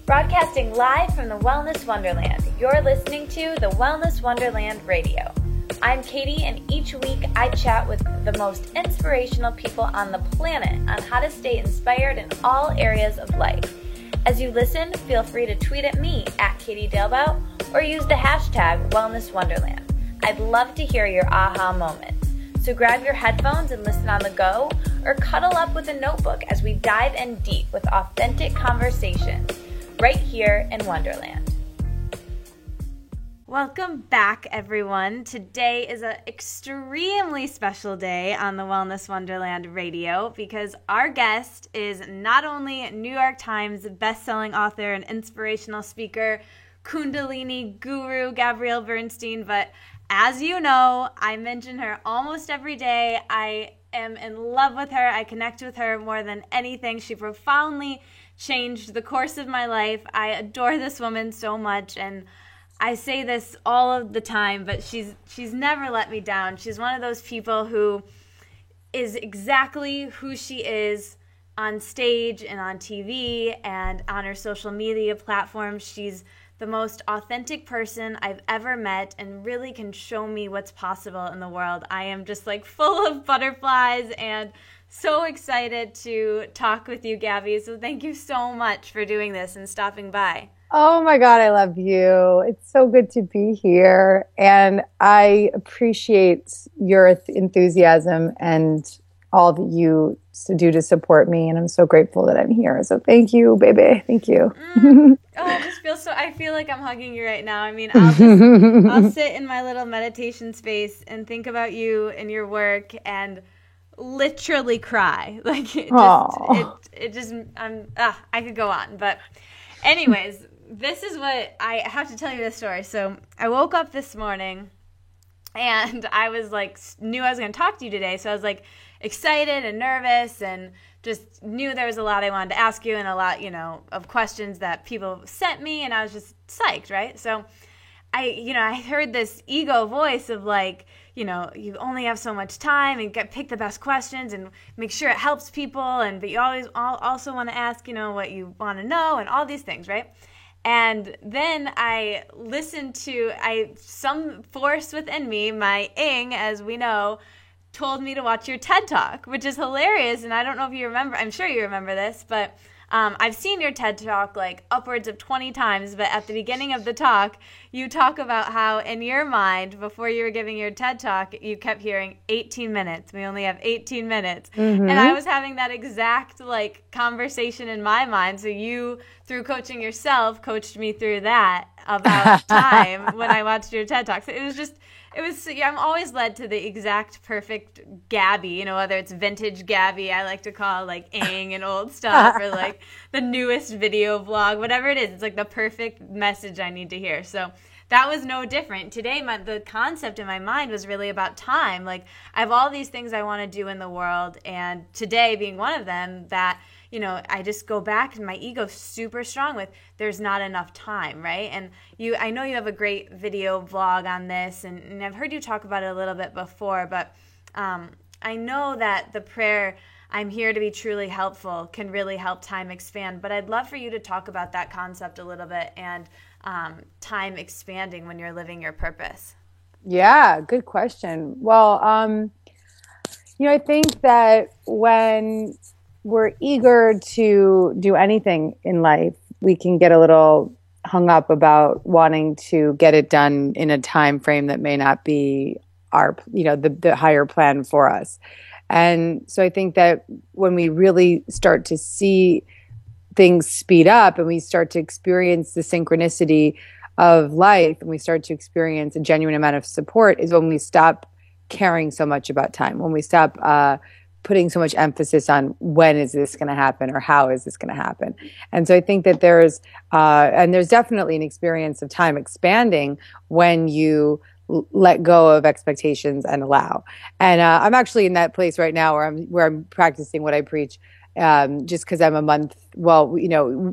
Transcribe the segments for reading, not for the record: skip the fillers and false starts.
Broadcasting live from the Wellness Wonderland, you're listening to the Wellness Wonderland Radio. I'm Katie, and each week I chat with the most inspirational people on the planet on how to stay inspired in all areas of life. As you listen, feel free to tweet at me at Katie Dalebout or use the hashtag Wellness Wonderland. I'd love to hear your aha moments. So grab your headphones and listen on the go, or cuddle up with a notebook as we dive in deep with authentic conversations right here in Wonderland. Welcome back, everyone. Today is an extremely special day on the Wellness Wonderland Radio because our guest is not only New York Times bestselling author and inspirational speaker, Kundalini guru Gabrielle Bernstein, but as you know, I mention her almost every day. I am in love with her. I connect with her more than anything. She profoundly changed the course of my life. I adore this woman so much, and I say this all of the time, but she's never let me down. She's one of those people who is exactly who she is on stage and on TV and on her social media platforms. She's the most authentic person I've ever met and really can show me what's possible in the world. I am just like full of butterflies and so excited to talk with you, Gabby. So thank you so much for doing this and stopping by. Oh my God, I love you. It's so good to be here. And I appreciate your enthusiasm and all that you do to support me. And I'm so grateful that I'm here. So thank you, baby. Thank you. I feel like I'm hugging you right now. I mean, I'll sit in my little meditation space and think about you and your work and literally cry. Like I could go on. But anyways, this is what I have to tell you this story. So I woke up this morning and I was like, knew I was going to talk to you today. So I was like excited and nervous and just knew there was a lot I wanted to ask you and a lot, of questions that people sent me, and I was just psyched, right? So I heard this ego voice of like, you only have so much time and pick the best questions and make sure it helps people, but you always also want to ask, what you want to know and all these things, right? And then I listened to some force within me, my ing, as we know, told me to watch your TED Talk, which is hilarious. And I don't know if you remember, I'm sure you remember this, but I've seen your TED Talk like upwards of 20 times, but at the beginning of the talk, you talk about how in your mind, before you were giving your TED Talk, you kept hearing 18 minutes. We only have 18 minutes. Mm-hmm. And I was having that exact conversation in my mind. So you, through coaching yourself, coached me through that about time when I watched your TED Talk. So I'm always led to the exact perfect Gabby, whether it's vintage Gabby, I like to call ing and old stuff, or the newest video vlog, whatever it is. It's the perfect message I need to hear. So that was no different. Today, the concept in my mind was really about time. I have all these things I want to do in the world, and today being one of them that, I just go back and my ego's super strong with there's not enough time, right? And I know you have a great video vlog on this, and I've heard you talk about it a little bit before, but I know that the prayer, I'm here to be truly helpful, can really help time expand. But I'd love for you to talk about that concept a little bit and time expanding when you're living your purpose. Yeah, good question. Well, I think that when we're eager to do anything in life, we can get a little hung up about wanting to get it done in a time frame that may not be our, the higher plan for us. And so I think that when we really start to see things speed up and we start to experience the synchronicity of life and we start to experience a genuine amount of support is when we stop caring so much about time, when we stop putting so much emphasis on when is this going to happen or how is this going to happen. And so I think that there's definitely an experience of time expanding when you let go of expectations and allow. And I'm actually in that place right now where I'm practicing what I preach, just because I'm a month. Well,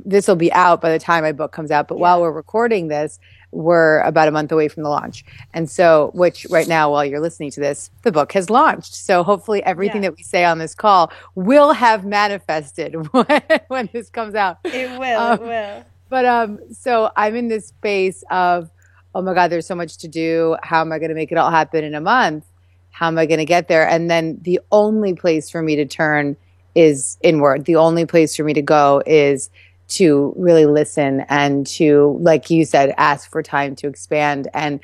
this will be out by the time my book comes out. But while we're recording this, we're about a month away from the launch. And so, which right now, while you're listening to this, the book has launched. So hopefully everything that we say on this call will have manifested when this comes out. It will. But so I'm in this space of, oh my God, there's so much to do. How am I going to make it all happen in a month? How am I going to get there? And then the only place for me to turn is inward. The only place for me to go is to really listen and to, like you said, ask for time to expand. And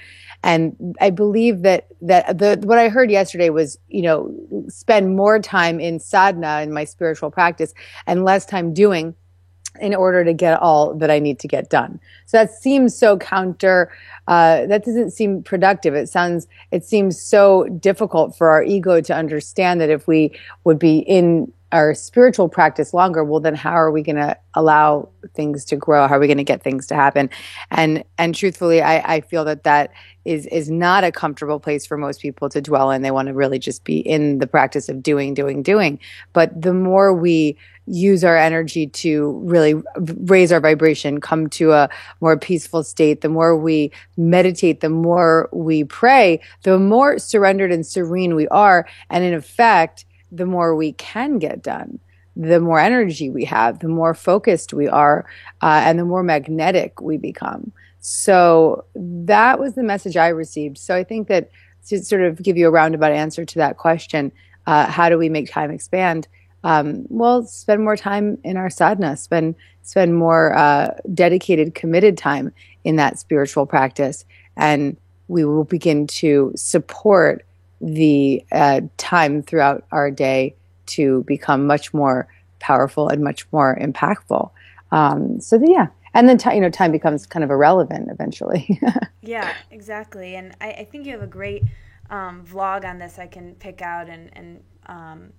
I believe that what I heard yesterday was, spend more time in sadhana in my spiritual practice and less time doing in order to get all that I need to get done. So that seems so counter. That doesn't seem productive. It seems so difficult for our ego to understand that if we would be in our spiritual practice longer, well, then how are we going to allow things to grow? How are we going to get things to happen? And truthfully, I feel that is not a comfortable place for most people to dwell in. They want to really just be in the practice of doing. But the more we use our energy to really raise our vibration, come to a more peaceful state, the more we meditate, the more we pray, the more surrendered and serene we are. And in effect, the more we can get done, the more energy we have, the more focused we are, and the more magnetic we become. So that was the message I received. So I think that to sort of give you a roundabout answer to that question, how do we make time expand? Well, spend more time in our sadhana, spend more dedicated, committed time in that spiritual practice, and we will begin to support the time throughout our day to become much more powerful and much more impactful. Yeah. And then, time becomes kind of irrelevant eventually. Yeah, exactly. And I think you have a great vlog on this I can pick out and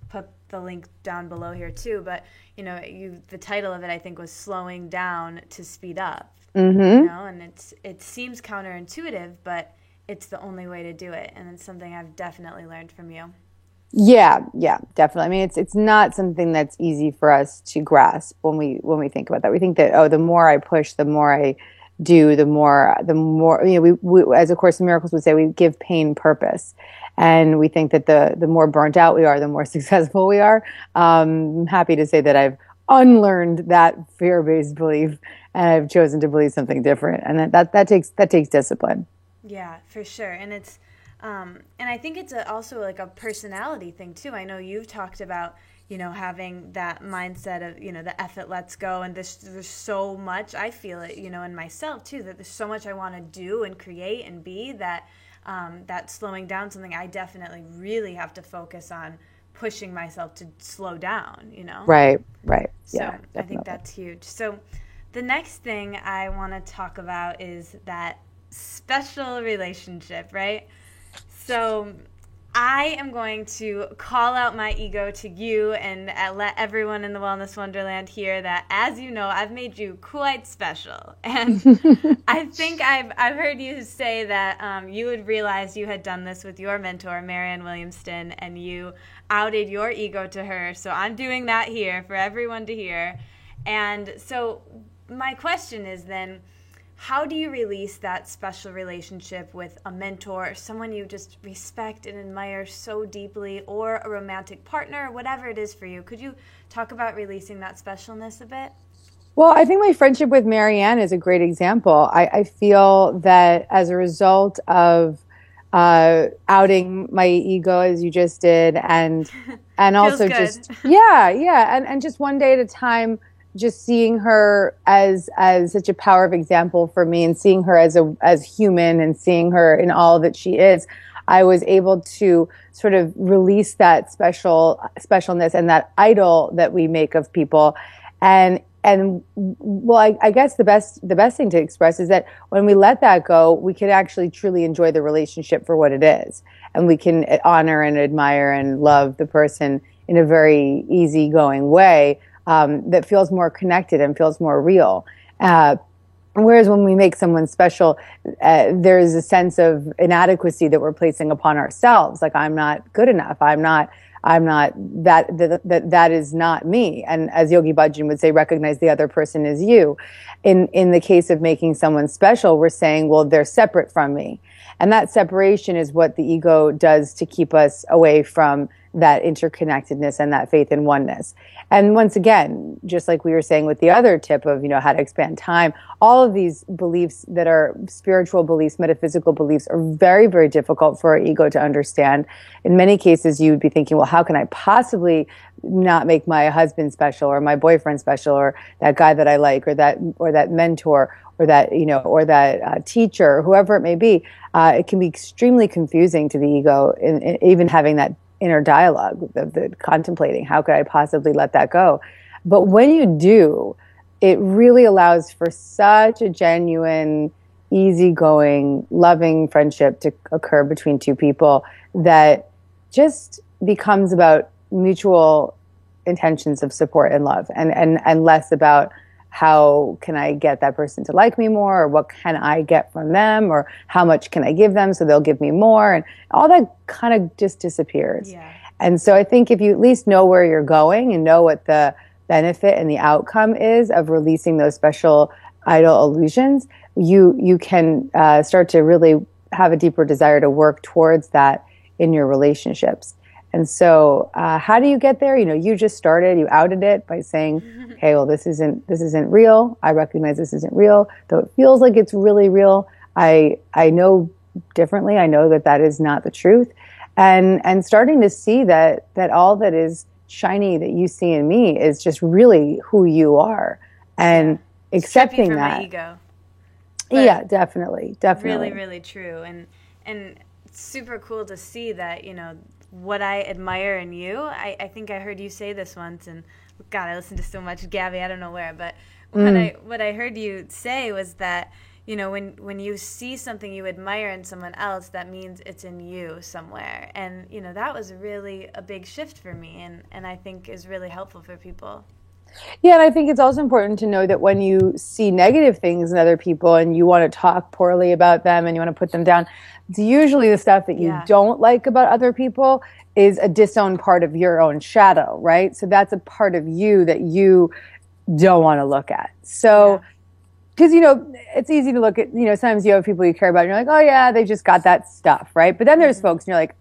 put the link down below here too. But, the title of it, I think, was Slowing Down to Speed Up. Mm-hmm. And it seems counterintuitive, but it's the only way to do it. And it's something I've definitely learned from you. Yeah, definitely. I mean, it's not something that's easy for us to grasp when we think about that. We think that, the more I push, the more I do, the more we as A Course in Miracles would say, we give pain purpose, and we think that the more burnt out we are, the more successful we are. I'm happy to say that I've unlearned that fear-based belief, and I've chosen to believe something different, and that takes discipline. Yeah, for sure. And it's and I think it's also like a personality thing too. I know you've talked about, having that mindset of, the F it, let's go. And there's so much, I feel it, in myself too, that there's so much I want to do and create and be that that slowing down, something I definitely really have to focus on, pushing myself to slow down, Right. So Yeah, definitely. I think that's huge. So the next thing I want to talk about is that special relationship, right? So I am going to call out my ego to you and let everyone in the Wellness Wonderland hear that, as you know, I've made you quite special. And I think I've heard you say that you had realized you had done this with your mentor, Marianne Williamson, and you outed your ego to her. So I'm doing that here for everyone to hear. And so my question is then, how do you release that special relationship with a mentor, or someone you just respect and admire so deeply, or a romantic partner, whatever it is for you? Could you talk about releasing that specialness a bit? Well, I think my friendship with Marianne is a great example. I feel that as a result of outing my ego, as you just did, and also just and just one day at a time, just seeing her as such a powerful example for me, and seeing her as human, and seeing her in all that she is, I was able to sort of release that specialness and that idol that we make of people. And well, I guess the best thing to express is that when we let that go, we can actually truly enjoy the relationship for what it is, and we can honor and admire and love the person in a very easygoing way. That feels more connected and feels more real. Whereas when we make someone special, there's a sense of inadequacy that we're placing upon ourselves. Like, I'm not good enough. I'm not that is not me. And as Yogi Bhajan would say, recognize the other person as you. In the case of making someone special, we're saying, well, they're separate from me. And that separation is what the ego does to keep us away from that interconnectedness and that faith in oneness. And once again, just like we were saying with the other tip of, how to expand time, all of these beliefs that are spiritual beliefs, metaphysical beliefs, are very, very difficult for our ego to understand. In many cases, you would be thinking, well, how can I possibly not make my husband special, or my boyfriend special, or that guy that I like, or that mentor, or that, or that teacher, whoever it may be. It can be extremely confusing to the ego, in even having that inner dialogue of the contemplating, how could I possibly let that go? But when you do, it really allows for such a genuine, easygoing, loving friendship to occur between two people that just becomes about mutual intentions of support and love, and less about how can I get that person to like me more, or what can I get from them, or how much can I give them so they'll give me more, and all that kind of just disappears. Yeah. And so I think if you at least know where you're going and know what the benefit and the outcome is of releasing those special idol illusions, you can start to really have a deeper desire to work towards that in your relationships. And so, how do you get there? You just started, you outed it by saying, okay, well, this isn't real. I recognize this isn't real, though it feels like it's really real. I know differently. I know that is not the truth. And starting to see that all that is shiny that you see in me is just really who you are, and accepting from that. My ego. Yeah, definitely. Really, really true. And super cool to see that, what I admire in you. I think I heard you say this once, and God, I listen to so much Gabby, I don't know where, but what I heard you say was that, when you see something you admire in someone else, that means it's in you somewhere. And, that was really a big shift for me, and I think is really helpful for people. Yeah, and I think it's also important to know that when you see negative things in other people and you want to talk poorly about them and you want to put them down, it's usually the stuff that you don't like about other people is a disowned part of your own shadow, right? So that's a part of you that you don't want to look at. So, because, it's easy to look at, sometimes you have people you care about and you're like, oh yeah, they just got that stuff, right? But then there's folks and you're like,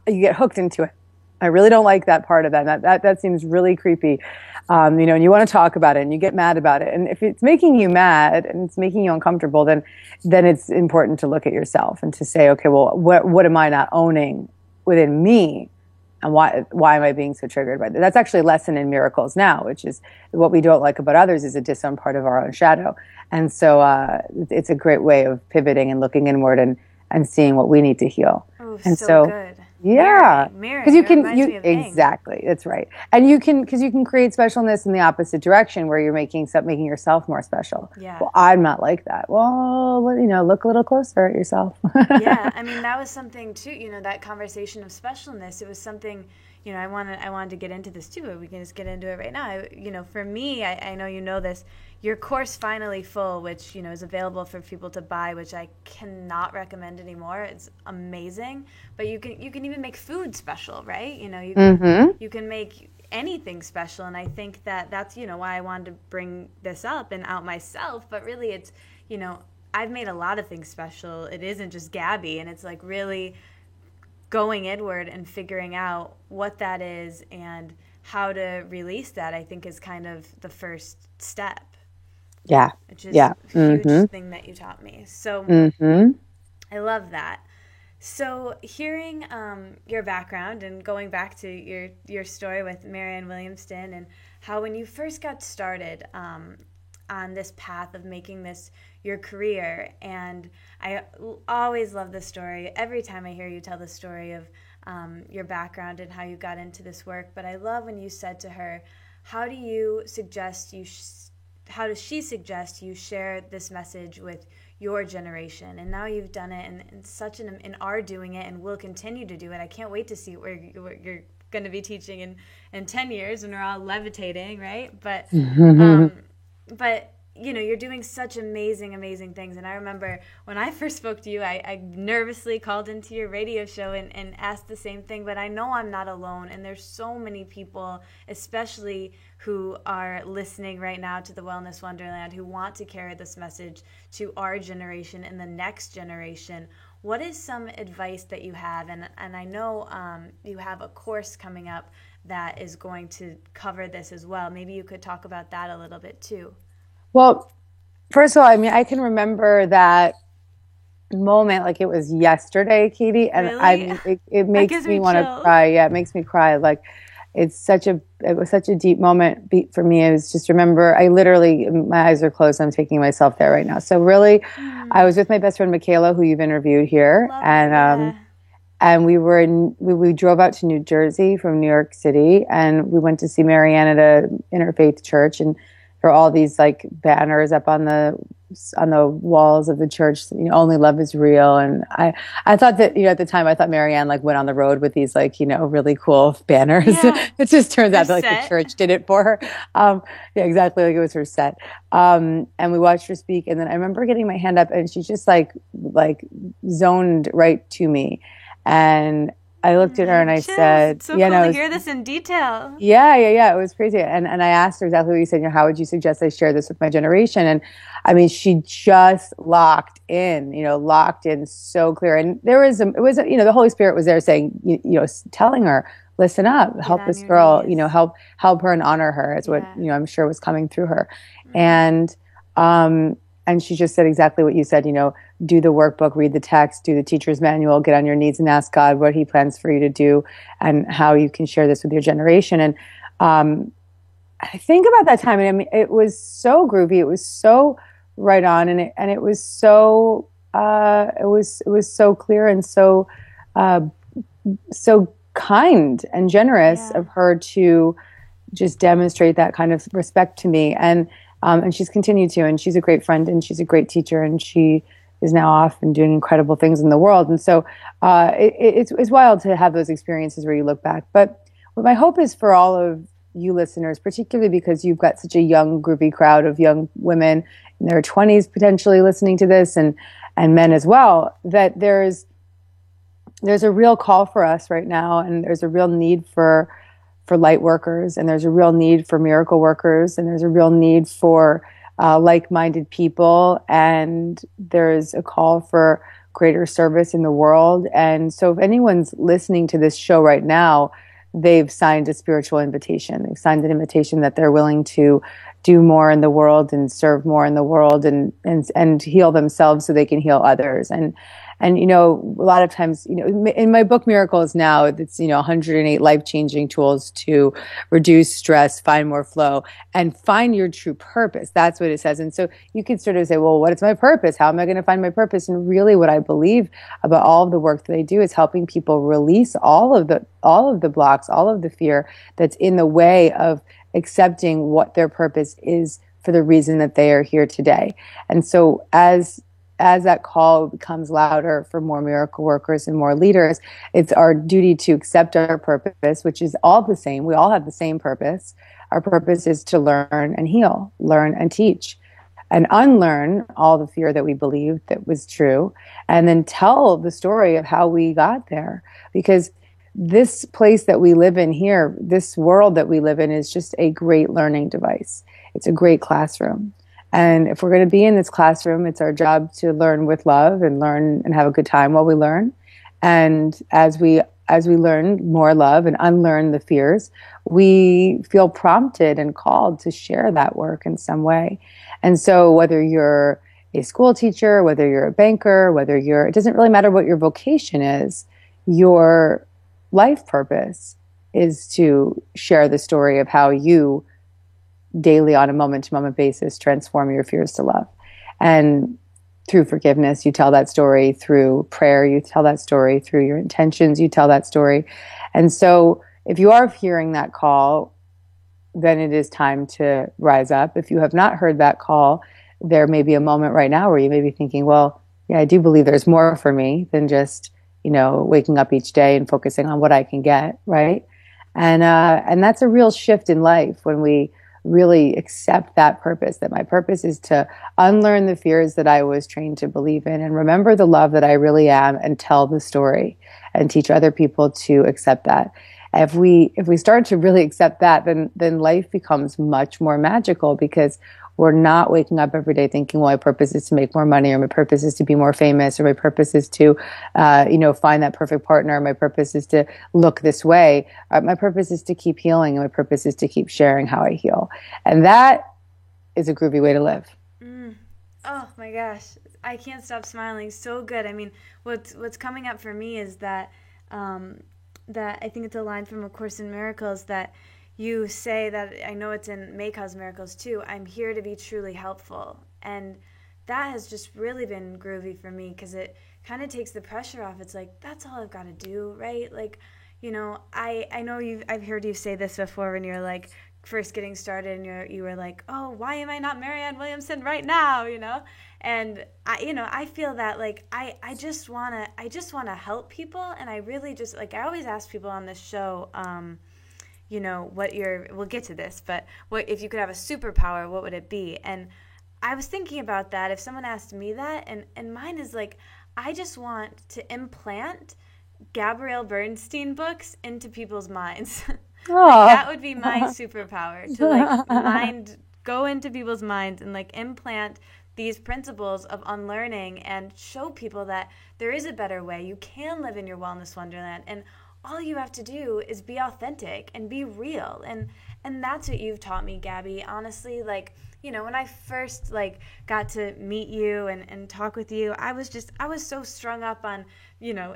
you get hooked into it. I really don't like that part of that. That seems really creepy. And you want to talk about it and you get mad about it. And if it's making you mad and it's making you uncomfortable, then it's important to look at yourself and to say, okay, well, what am I not owning within me? And why am I being so triggered by that? That's actually a lesson in Miracles Now, which is what we don't like about others is a disowned part of our own shadow. And so it's a great way of pivoting and looking inward and seeing what we need to heal. Oh, and so good. Yeah, because you can exactly. That's right, and you can create specialness in the opposite direction where you're making yourself more special. Yeah. Well, I'm not like that. Well, look a little closer at yourself. Yeah, I mean that was something too. That conversation of specialness. It was something. I wanted to get into this too, but we can just get into it right now. For me, I know you know this. Your course Finally Full, which is available for people to buy, which I cannot recommend anymore. It's amazing, but you can even make food special, right? You can make anything special, and I think that's why I wanted to bring this up and out myself. But really, it's I've made a lot of things special. It isn't just Gabby, and it's like really going inward and figuring out what that is and how to release that, I think is kind of the first step. Yeah. Which is a huge thing that you taught me. So I love that. So hearing your background and going back to your story with Marianne Williamson and how when you first got started on this path of making this your career, and I always love the story. Every time I hear you tell the story of your background and how you got into this work, but I love when you said to her, how does she suggest you share this message with your generation? And now you've done it and are doing it and will continue to do it. I can't wait to see where you're going to be teaching in 10 years when we're all levitating, right? But you're doing such amazing things. And I remember when I first spoke to you, I nervously called into your radio show and asked the same thing, but I know I'm not alone. And there's so many people, especially who are listening right now to the Wellness Wonderland, who want to carry this message to our generation and the next generation. what is some advice that you have? And I know you have a course coming up that is going to cover this as well. Maybe you could talk about that a little bit too. Well, first of all, I mean, I can remember that moment like it was yesterday, Katie, and Really? I mean, it makes me want to cry. Yeah, it makes me cry. Like it was such a deep moment for me. I was just remember, I literally, my eyes are closed. I'm taking myself there right now. So really, I was with my best friend Michaela, who you've interviewed here, Love and it, yeah. and we drove out to New Jersey from New York City, and we went to see Marianne at a interfaith church, and there were all these like banners up on the walls of the church, you know, only love is real. And I thought that, you know, at the time I thought Marianne like went on the road with these like, you know, really cool banners. Yeah. It just turns Her out that like set. the church did it for her. Yeah, exactly. Like it was her set. And we watched her speak. And then I remember getting my hand up and she just like zoned right to me. And I looked at her and I said, so yeah, cool no, to hear this in detail. yeah. It was crazy. And I asked her exactly what you said, you know, how would you suggest I share this with my generation? And I mean, she just locked in so clear. And you know, the Holy Spirit was there saying, you know, telling her, listen up, help this girl, knees. you know, help her and honor her is what, you know, I'm sure was coming through her. And she just said exactly what you said, you know, do the workbook, read the text, do the teacher's manual, get on your knees and ask God what he plans for you to do and how you can share this with your generation. And I think about that time, and I mean, it was so groovy. It was so right on, and it was so it was so clear and so so kind and generous of her to just demonstrate that kind of respect to me. And she's continued to, and she's a great friend, and she's a great teacher, and she is now off and doing incredible things in the world. And so it's wild to have those experiences where you look back. But what my hope is for all of you listeners, particularly because you've got such a young, groovy crowd of young women in their 20s potentially listening to this, and men as well, that there's a real call for us right now, and there's a real need for light workers, and there's a real need for miracle workers, and there's a real need for like-minded people, and there's a call for greater service in the world. And so if anyone's listening to this show right now, they've signed a spiritual invitation. They've signed an invitation that they're willing to do more in the world and serve more in the world and heal themselves so they can heal others. And, you know, a lot of times, you know, in my book, Miracles Now, it's, you know, 108 life-changing tools to reduce stress, find more flow, and find your true purpose. That's what it says. And so you could sort of say, well, what is my purpose? How am I going to find my purpose? And really what I believe about all of the work that I do is helping people release all of the blocks, all of the fear that's in the way of accepting what their purpose is for the reason that they are here today. And so as that call becomes louder for more miracle workers and more leaders, it's our duty to accept our purpose, which is all the same. We all have the same purpose. Our purpose is to learn and heal, learn and teach, and unlearn all the fear that we believed that was true, and then tell the story of how we got there. Because this place that we live in here, this world that we live in, is just a great learning device. It's a great classroom. And if we're going to be in this classroom, it's our job to learn with love and learn and have a good time while we learn. And as we learn more love and unlearn the fears, we feel prompted and called to share that work in some way. And so whether you're a school teacher, whether you're a banker, it doesn't really matter what your vocation is, your life purpose is to share the story of how you daily on a moment-to-moment basis transform your fears to love. And through forgiveness, you tell that story. Through prayer, you tell that story. Through your intentions, you tell that story. And so if you are hearing that call, then it is time to rise up. If you have not heard that call, there may be a moment right now where you may be thinking, well, yeah, I do believe there's more for me than just, you know, waking up each day and focusing on what I can get, right? And that's a real shift in life when we really accept that purpose, that my purpose is to unlearn the fears that I was trained to believe in and remember the love that I really am and tell the story and teach other people to accept that. If we start to really accept that, then life becomes much more magical, because we're not waking up every day thinking, well, my purpose is to make more money, or my purpose is to be more famous, or my purpose is to, find that perfect partner. My purpose is to look this way. My purpose is to keep healing, and my purpose is to keep sharing how I heal. And that is a groovy way to live. Oh my gosh, I can't stop smiling. So good. I mean, what's coming up for me is that that I think it's a line from A Course in Miracles that you say, that I know it's in May Cause Miracles too, I'm here to be truly helpful. And that has just really been groovy for me, because it kind of takes the pressure off. It's like, that's all I've got to do, right? Like, I know I've heard you say this before when you're like first getting started, and you were like, oh, why am I not Marianne Williamson right now? And I feel that, like, I just want to help people. And I really just, like, I always ask people on this show, we'll get to this, but what if you could have a superpower, what would it be? And I was thinking about that if someone asked me that, and mine is like, I just want to implant Gabrielle Bernstein books into people's minds. Like, that would be my superpower, to like go into people's minds and like implant these principles of unlearning and show people that there is a better way. You can live in your wellness wonderland, and all you have to do is be authentic and be real. And that's what you've taught me, Gabby. Honestly, like, when I first like got to meet you and talk with you, I was so strung up on,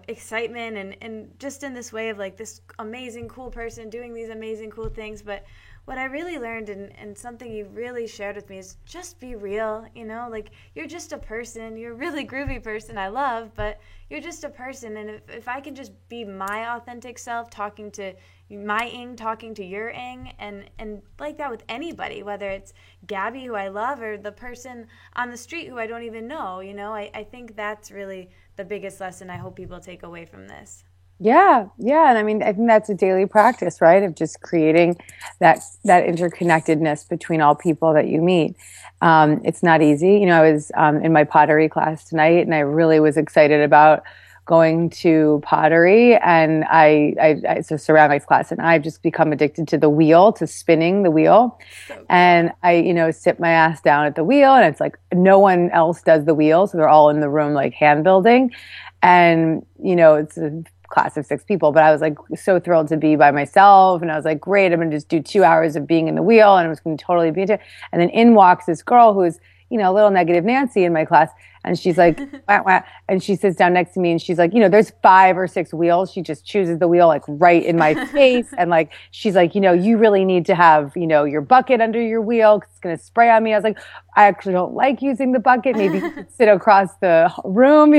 excitement and just in this way of like this amazing, cool person doing these amazing, cool things. But what I really learned, and something you really shared with me, is just be real. Like, you're just a person. You're a really groovy person I love, but you're just a person. And if I can just be my authentic self, talking to my Ing, talking to your Ing, and like that with anybody, whether it's Gabby, who I love, or the person on the street who I don't even know, I think that's really the biggest lesson I hope people take away from this. Yeah. And I mean, I think that's a daily practice, right? Of just creating that interconnectedness between all people that you meet. It's not easy. I was in my pottery class tonight, and I really was excited about going to pottery, and it's a ceramics class, and I've just become addicted to the wheel, to spinning the wheel. So cool. And I, sit my ass down at the wheel, and it's like no one else does the wheel. So they're all in the room, like hand building. And, it's a class of 6 people, but I was like so thrilled to be by myself. And I was like, great, I'm going to just do 2 hours of being in the wheel, and I was going to totally be into it. And then in walks this girl who's, a little negative Nancy in my class. And she's like, wah, wah. And she sits down next to me, and she's like, there's 5 or 6 wheels. She just chooses the wheel like right in my face. And like, she's like, you really need to have, your bucket under your wheel, 'cause it's going to spray on me. I was like, I actually don't like using the bucket. Maybe you could sit across the room,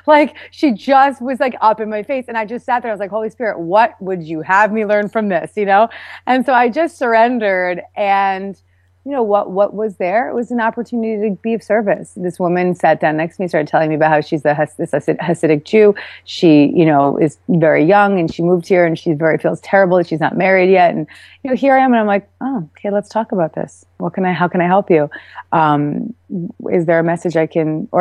like she just was like up in my face. And I just sat there. I was like, Holy Spirit, what would you have me learn from this? And so I just surrendered, and what was there? It was an opportunity to be of service. This woman sat down next to me, started telling me about how she's this Hasidic Jew. She, is very young, and she moved here, and feels terrible that she's not married yet. And, here I am, and I'm like, oh, okay, let's talk about this. How can I help you? Is there a message or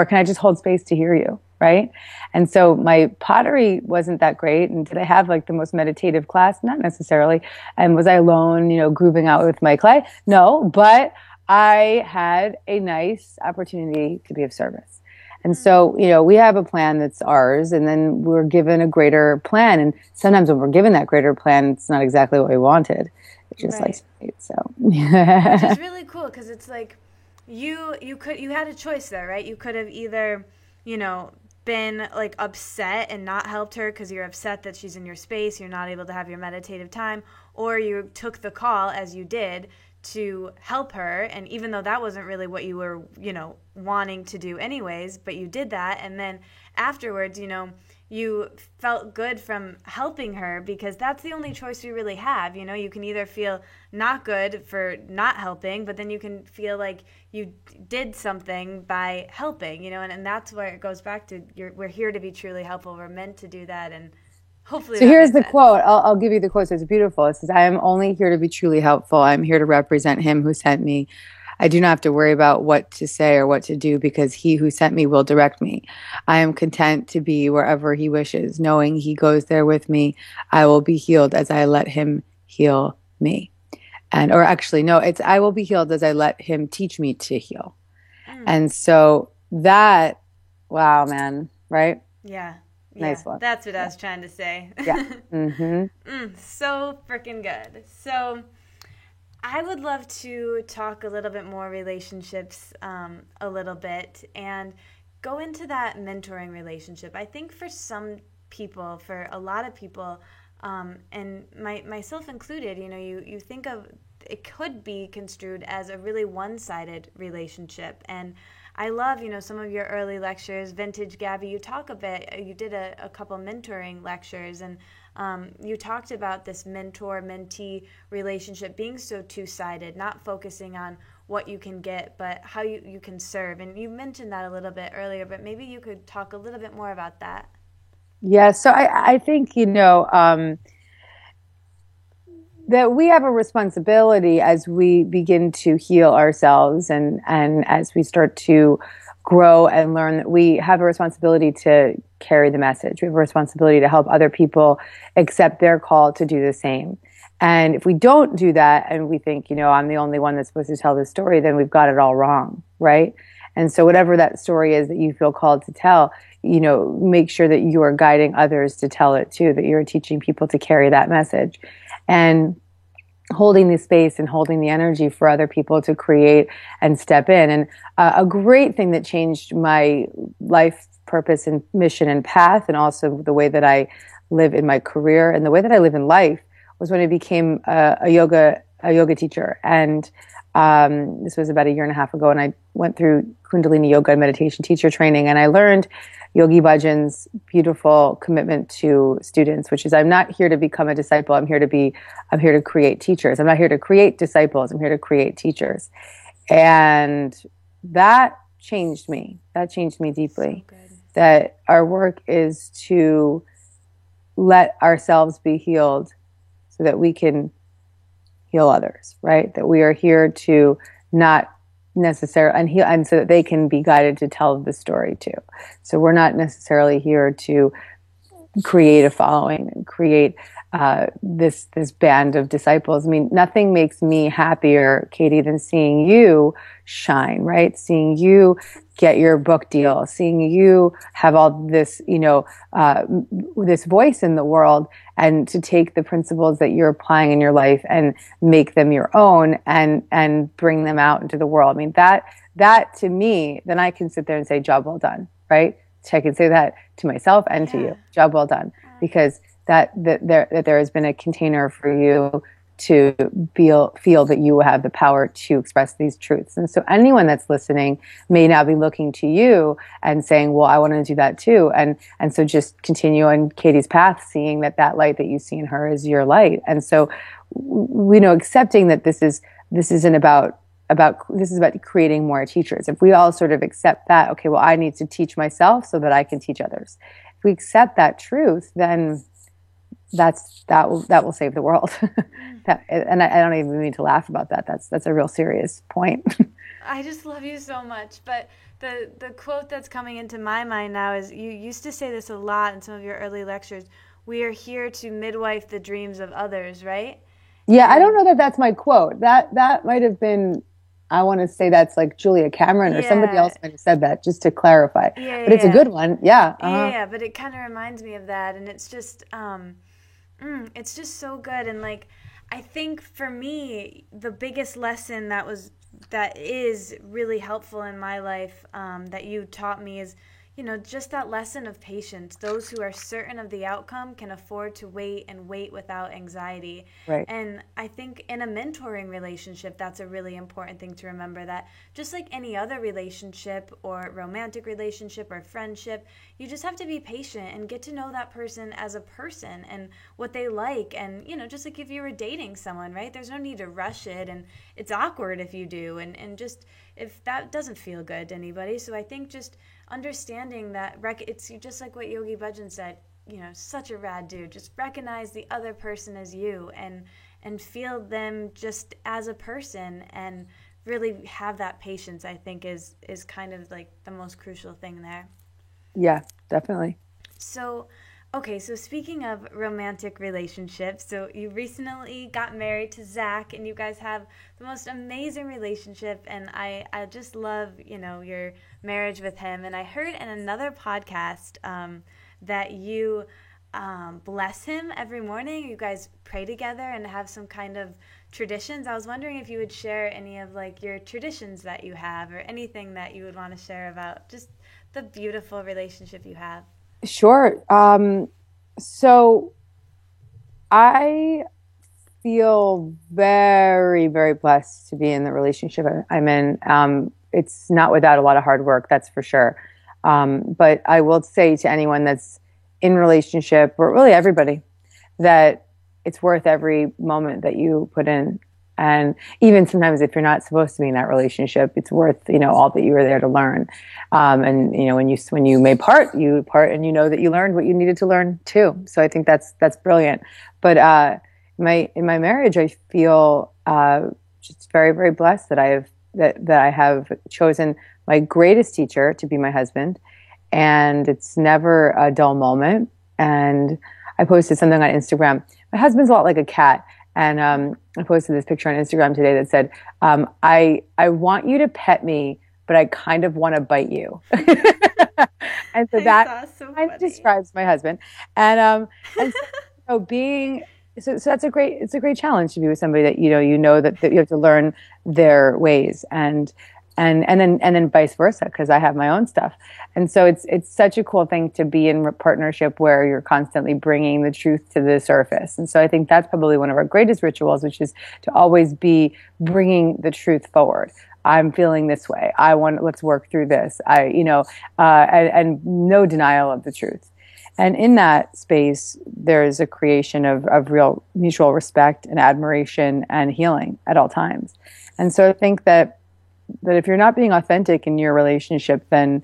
can I just hold space to hear you? Right. And so my pottery wasn't that great. And did I have like the most meditative class? Not necessarily. And was I alone, grooving out with my clay? No, but I had a nice opportunity to be of service. And so, we have a plan that's ours, and then we're given a greater plan. And sometimes when we're given that greater plan, it's not exactly what we wanted. It's just right. Which is really cool, because it's like you had a choice there, right? You could have either, been like upset and not helped her because you're upset that she's in your space, you're not able to have your meditative time, or you took the call, as you did, to help her. And even though that wasn't really what you were, wanting to do anyways, but you did that. And then afterwards, you felt good from helping her, because that's the only choice we really have. You can either feel not good for not helping, but then you can feel like you did something by helping, and that's where it goes back to we're here to be truly helpful. We're meant to do that. And hopefully. So here's the quote. I'll give you the quote. So it's beautiful. It says, I am only here to be truly helpful. I'm here to represent him who sent me. I do not have to worry about what to say or what to do because he who sent me will direct me. I am content to be wherever he wishes, knowing he goes there with me. I will be healed as I let him heal me. And, or actually, no, it's I will be healed as I let him teach me to heal. And so that, wow, man, right? Yeah. Nice one. That's what I was trying to say. Yeah. Mm-hmm. So freaking good. So I would love to talk a little bit more relationships a little bit and go into that mentoring relationship. I think for some people, for a lot of people, and myself included, you think of it could be construed as a really one-sided relationship. And I love, some of your early lectures, Vintage Gabby, you did a couple mentoring lectures, and you talked about this mentor-mentee relationship being so two-sided, not focusing on what you can get, but how you can serve. And you mentioned that a little bit earlier, but maybe you could talk a little bit more about that. Yeah, so I think, that we have a responsibility as we begin to heal ourselves and as we start to grow and learn that we have a responsibility to carry the message. We have a responsibility to help other people accept their call to do the same. And if we don't do that and we think, I'm the only one that's supposed to tell this story, then we've got it all wrong, right? And so whatever that story is that you feel called to tell, make sure that you are guiding others to tell it too, that you're teaching people to carry that message. And holding the space and holding the energy for other people to create and step in. And a great thing that changed my life purpose and mission and path, and also the way that I live in my career and the way that I live in life, was when I became a yoga teacher. And this was about 1.5 years ago, and I went through Kundalini yoga and meditation teacher training, and I learned Yogi Bhajan's beautiful commitment to students, which is I'm not here to become a disciple. I'm here to create teachers. I'm not here to create disciples. I'm here to create teachers. And that changed me. That changed me deeply. So that our work is to let ourselves be healed so that we can heal others, right? That we are here to not necessarily and heal, and so that they can be guided to tell the story too. So we're not necessarily here to create a following and create this band of disciples. I mean, nothing makes me happier, Katie, than seeing you shine, right? Seeing you get your book deal, seeing you have all this, this voice in the world, and to take the principles that you're applying in your life and make them your own and bring them out into the world. I mean, that to me, then I can sit there and say, job well done, right? So I can say that to myself and to you, job well done, because that there has been a container for you to feel that you have the power to express these truths. And so anyone that's listening may now be looking to you and saying, well, I want to do that too. And so just continue on Katie's path, seeing that light that you see in her is your light. And so, accepting that this isn't about this is about creating more teachers. If we all sort of accept that, okay, well, I need to teach myself so that I can teach others. If we accept that truth, then that will save the world. And I don't even mean to laugh about that. That's a real serious point. I just love you so much. But the quote that's coming into my mind now is, you used to say this a lot in some of your early lectures: we are here to midwife the dreams of others, right? Yeah, I don't know that that's my quote. That might have been, I want to say that's like Julia Cameron or somebody else might have said that, just to clarify. But it's a good one. Yeah. Yeah, but it kind of reminds me of that. And it's just so good. And like, I think for me, the biggest lesson that is really helpful in my life, that you taught me, is, just that lesson of patience. Those who are certain of the outcome can afford to wait and wait without anxiety. Right. And I think in a mentoring relationship, that's a really important thing to remember, that just like any other relationship or romantic relationship or friendship, you just have to be patient and get to know that person as a person and what they like. And, just like if you were dating someone, right? There's no need to rush it, and it's awkward if you do. And just if that doesn't feel good to anybody. So I think just understanding that it's just like what Yogi Bhajan said, such a rad dude. Just recognize the other person as you and feel them just as a person, and really have that patience, I think is kind of like the most crucial thing there. Yeah, definitely. So, okay, so speaking of romantic relationships, so you recently got married to Zach, and you guys have the most amazing relationship, and I just love, your marriage with him. And I heard in another podcast that you bless him every morning. You guys pray together and have some kind of traditions. I was wondering if you would share any of like your traditions that you have, or anything that you would want to share about just the beautiful relationship you have. Sure. So I feel very, very blessed to be in the relationship I'm in. It's not without a lot of hard work, that's for sure. But I will say to anyone that's in relationship, or really everybody, that it's worth every moment that you put in. And even sometimes if you're not supposed to be in that relationship, it's worth, all that you were there to learn. And, when you may part, you part, and you know that you learned what you needed to learn too. So I think that's brilliant. But, in my marriage, I feel, just very, very blessed that I have chosen my greatest teacher to be my husband. And it's never a dull moment. And I posted something on Instagram. My husband's a lot like a cat. And I posted this picture on Instagram today that said, I want you to pet me, but I kind of want to bite you. And so that kind of describes my husband. And so that's it's a great challenge to be with somebody that that you have to learn their ways, and then vice versa, because I have my own stuff. And so it's such a cool thing to be in a partnership where you're constantly bringing the truth to the surface. And so I think that's probably one of our greatest rituals, which is to always be bringing the truth forward. I'm feeling this way. Let's work through this. And no denial of the truth. And in that space, there's a creation of real mutual respect and admiration and healing at all times. And so I think that if you're not being authentic in your relationship, then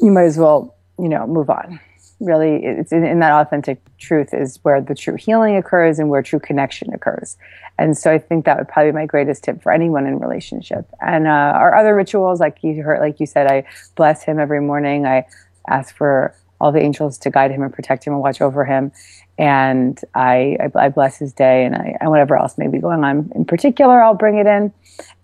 you might as well, move on. Really, it's in that authentic truth is where the true healing occurs and where true connection occurs. And so I think that would probably be my greatest tip for anyone in relationship. And our other rituals, like you said, I bless him every morning. I ask for all the angels to guide him and protect him and watch over him. And I bless his day, and whatever else may be going on in particular, I'll bring it in.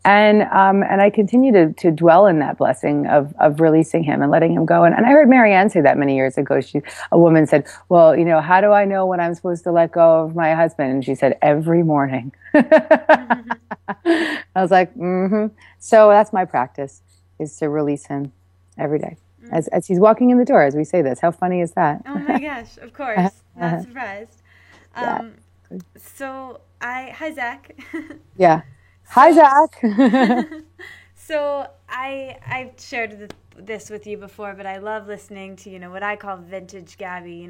And I continue to dwell in that blessing of releasing him and letting him go. And I heard Marianne say that many years ago. A woman said, well, how do I know when I'm supposed to let go of my husband? And she said, every morning. I was like, mm-hmm. So that's my practice, is to release him every day. As he's walking in the door, as we say this. How funny is that? Oh my gosh, of course. Not surprised. So hi, Zach. Yeah. Hi, Zach. So I've shared this with you before, but I love listening to, what I call vintage Gabby,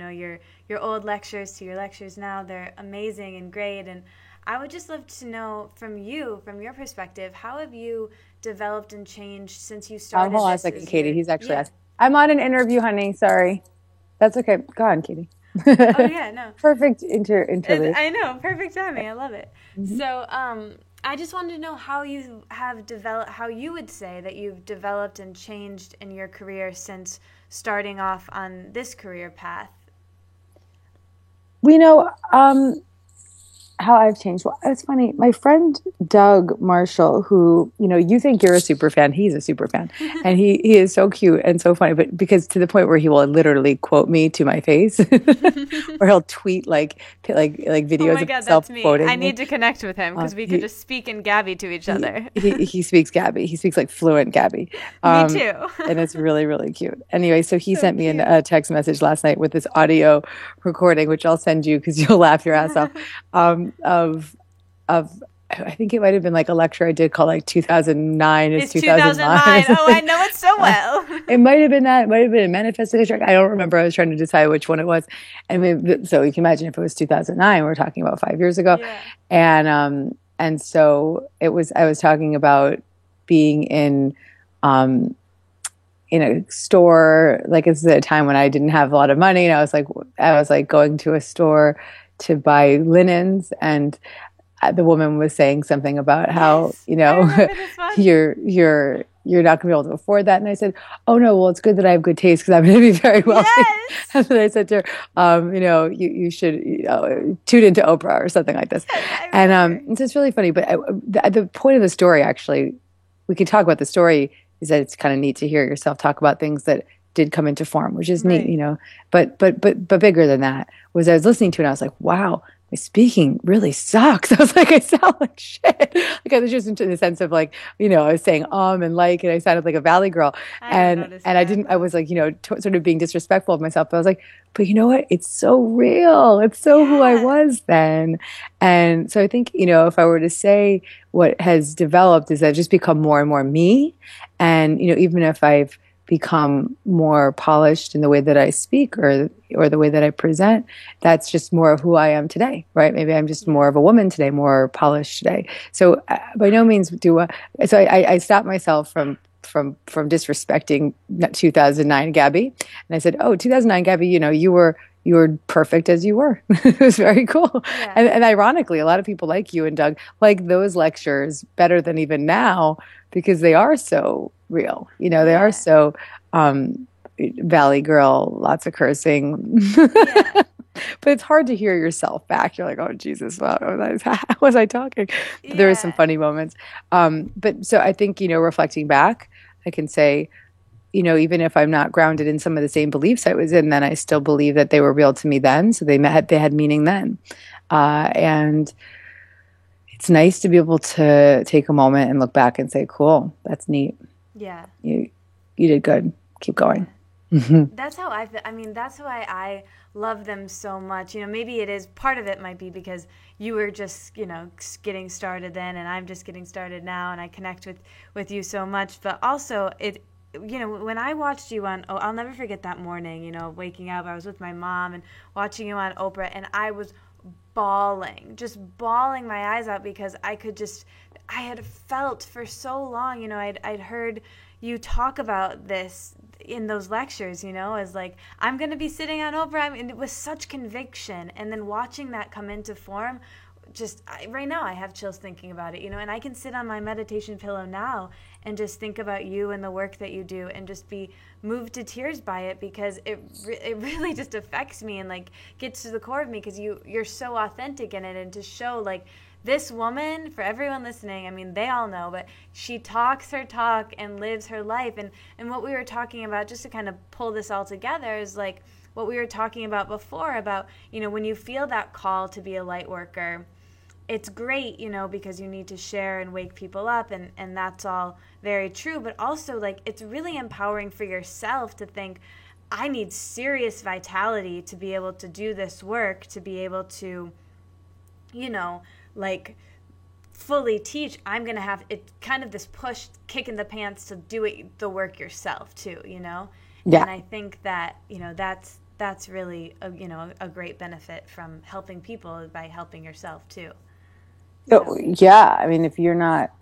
your old lectures to your lectures now. They're amazing and great. And I would just love to know from your perspective, how have you developed and changed since you started? Hold on a second, Katie. He's actually asking. I'm on an interview, honey. Sorry. That's okay. Go on, Katie. Oh, yeah, no. Perfect interlude. I know. Perfect timing. I love it. Mm-hmm. So I just wanted to know how you have developed, how you would say that you've developed and changed in your career since starting off on this career path. How I've changed. Well, it's funny. My friend Doug Marshall, who, you think you're a super fan, he's a super fan. And he is so cute and so funny, but because to the point where he will literally quote me to my face, or he'll tweet like videos of himself quoting me. I need to connect with him because we could just speak in Gabby to each other. He speaks Gabby. He speaks like fluent Gabby. Me too. And it's really, really cute. Anyway, so he sent me a text message last night with this audio recording, which I'll send you because you'll laugh your ass off. Of I think it might have been like a lecture I did called like 2009. It's 2009. Oh, I know it so well. It might have been that. It might have been a manifestation. I don't remember. I was trying to decide which one it was. So you can imagine if it was 2009, we're talking about 5 years ago. Yeah. And so I was talking about being in a store, like it's a time when I didn't have a lot of money, and I was like going to a store to buy linens, and the woman was saying something about how, Yes, you I know, remember this one. you're not going to be able to afford that. And I said, oh no, well, it's good that I have good taste because I'm going to be very wealthy. Yes. And then I said to her, you know, you should tune into Oprah or something like this. Yes, I And remember. so it's really funny. But the point of the story, actually, we could talk about the story, is that it's kind of neat to hear yourself talk about things that did come into form, which is neat, Right. you know. But bigger than that was I was listening to it and I was like, wow, my speaking really sucks. I was like, I sound like shit. Like I was just into the sense of like, you know, I was saying and like, and I sounded like a valley girl. I haven't noticed And I that. didn't, I was like, you know, sort of being disrespectful of myself. But I was like, but you know what? It's so real. It's so who I Yeah. was then. And so I think, you know, if I were to say what has developed is that I've just become more and more me. And, you know, even if I've become more polished in the way that I speak or the way that I present, that's just more of who I am today, right? Maybe I'm just more of a woman today, more polished today. So by no means so I stopped myself from disrespecting 2009 Gabby, and I said, "Oh, 2009 Gabby, you know, you were perfect as you were." It was very cool, Yeah. and ironically, a lot of people like you and Doug like those lectures better than even now because they are so real. You know, they are so Valley Girl, lots of cursing. Yeah. But it's hard to hear yourself back. You're like, oh, Jesus, what was I talking? But there are some Yeah. funny moments. But so I think, you know, reflecting back, I can say, you know, even if I'm not grounded in some of the same beliefs I was in, then I still believe that they were real to me then. So they had meaning then. And it's nice to be able to take a moment and look back and say, cool, that's neat. Yeah. You did good. Keep going. That's how I feel. I mean, that's why I love them so much. You know, maybe it is part of it might be because you were just, you know, getting started then, and I'm just getting started now, and I connect with you so much. But also, it, you know, when I watched you on, I'll never forget that morning. You know, waking up, I was with my mom and watching you on Oprah, and I was just bawling my eyes out because I had felt for so long. You know, I'd heard you talk about this in those lectures, you know, as like, I'm going to be sitting on Oprah. I mean, it was such conviction. And then watching that come into form, right now I have chills thinking about it, you know, and I can sit on my meditation pillow now and just think about you and the work that you do and just be moved to tears by it because it really just affects me and like gets to the core of me because you're so authentic in it. And to show like, this woman, for everyone listening, I mean, they all know, but she talks her talk and lives her life. And what we were talking about, just to kind of pull this all together, is like what we were talking about before about, you know, when you feel that call to be a light worker, it's great, you know, because you need to share and wake people up, and that's all very true. But also, like, it's really empowering for yourself to think, I need serious vitality to be able to do this work, to be able to, you know, like fully teach. I'm going to have it kind of this push, kick in the pants to do the work yourself too, you know? Yeah. And I think that, you know, that's really, a great benefit from helping people by helping yourself too. So, yeah. I mean, if you're not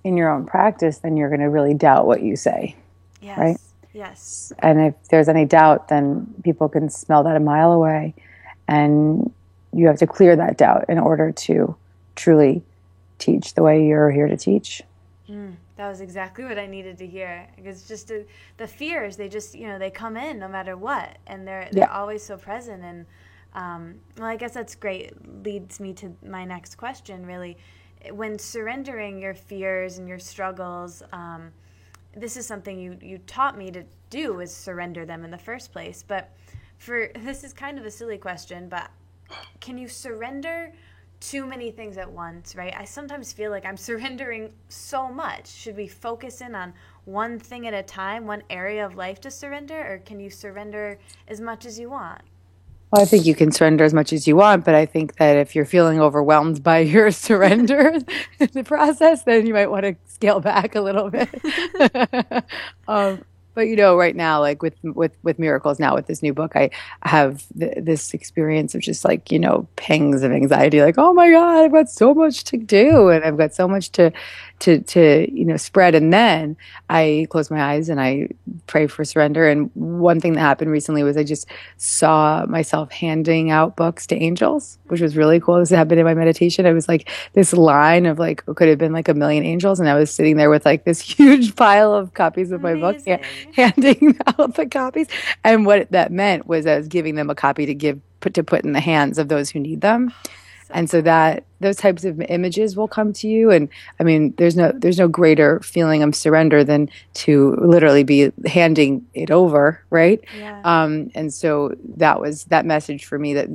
in your own practice, then you're going to really doubt what you say. Yes. Right? Yes. And if there's any doubt, then people can smell that a mile away. And you have to clear that doubt in order to truly teach the way you're here to teach. That was exactly what I needed to hear. Because just the fears, they just, you know, they come in no matter what. And they're always so present. And, well, I guess that's great. Leads me to my next question, really. When surrendering your fears and your struggles, this is something you taught me to do, is surrender them in the first place. But this is kind of a silly question, but can you surrender too many things at once, right? I sometimes feel like I'm surrendering so much. Should we focus in on one thing at a time, one area of life to surrender, or can you surrender as much as you want? Well, I think you can surrender as much as you want, but I think that if you're feeling overwhelmed by your surrender in the process, then you might want to scale back a little bit. But you know, right now, like with Miracles now, with this new book, I have this experience of just like, you know, pangs of anxiety, like, oh my God, I've got so much to do, and I've got so much to to spread. And then I close my eyes and I pray for surrender. And one thing that happened recently was I just saw myself handing out books to angels, which was really cool. This happened in my meditation. It was like this line of like, it could have been like a million angels. And I was sitting there with like this huge pile of copies of my book, handing out the copies. And what that meant was I was giving them a copy to put in the hands of those who need them. And so that those types of images will come to you. And I mean, there's no greater feeling of surrender than to literally be handing it over, right? Yeah. And so that was that message for me that,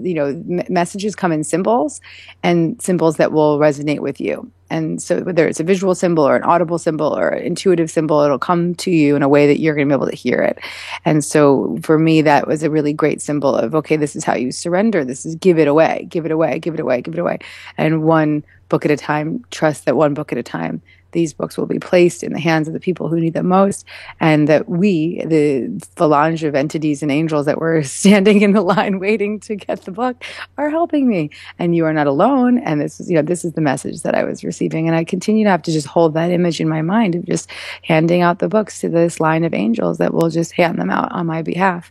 messages come in symbols and symbols that will resonate with you. And so whether it's a visual symbol or an audible symbol or an intuitive symbol, it'll come to you in a way that you're going to be able to hear it. And so for me, that was a really great symbol of, okay, this is how you surrender. This is give it away, give it away, give it away, give it away. And one book at a time, trust that one book at a time, these books will be placed in the hands of the people who need them most, and that we, the phalange of entities and angels that were standing in the line waiting to get the book, are helping me. And you are not alone. And this is the message that I was receiving. And I continue to have to just hold that image in my mind of just handing out the books to this line of angels that will just hand them out on my behalf,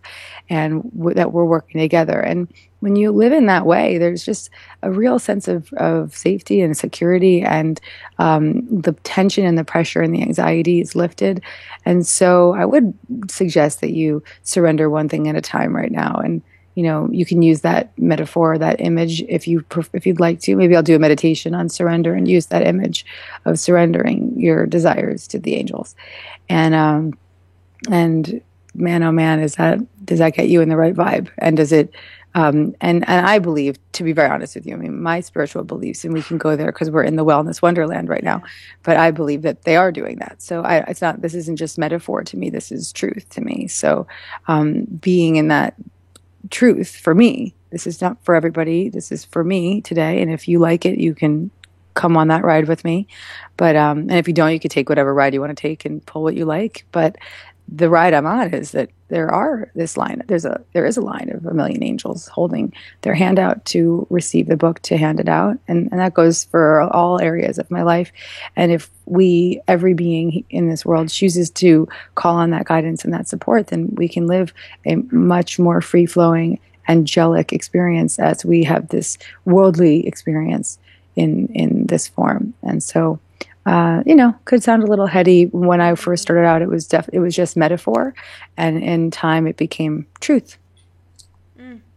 and that we're working together. And when you live in that way, there's just a real sense of safety and security, and the tension and the pressure and the anxiety is lifted. And so I would suggest that you surrender one thing at a time right now. And, you can use that metaphor, that image, if you'd like to. Maybe I'll do a meditation on surrender and use that image of surrendering your desires to the angels. And man, oh man, does that get you in the right vibe? And does it, and I believe, to be very honest with you, I mean, my spiritual beliefs, and we can go there because we're in the wellness wonderland right now, but I believe that they are doing that. So this isn't just metaphor to me, this is truth to me. So, being in that truth for me, this is not for everybody, this is for me today. And if you like it, you can come on that ride with me. But, and if you don't, you can take whatever ride you want to take and pull what you like. But the ride I'm on is that there is a line of a million angels holding their hand out to receive the book, to hand it out. And that goes for all areas of my life. And if every being in this world chooses to call on that guidance and that support, then we can live a much more free-flowing, angelic experience as we have this worldly experience in this form. And so, could sound a little heady. When I first started out, it was just metaphor, and in time it became truth.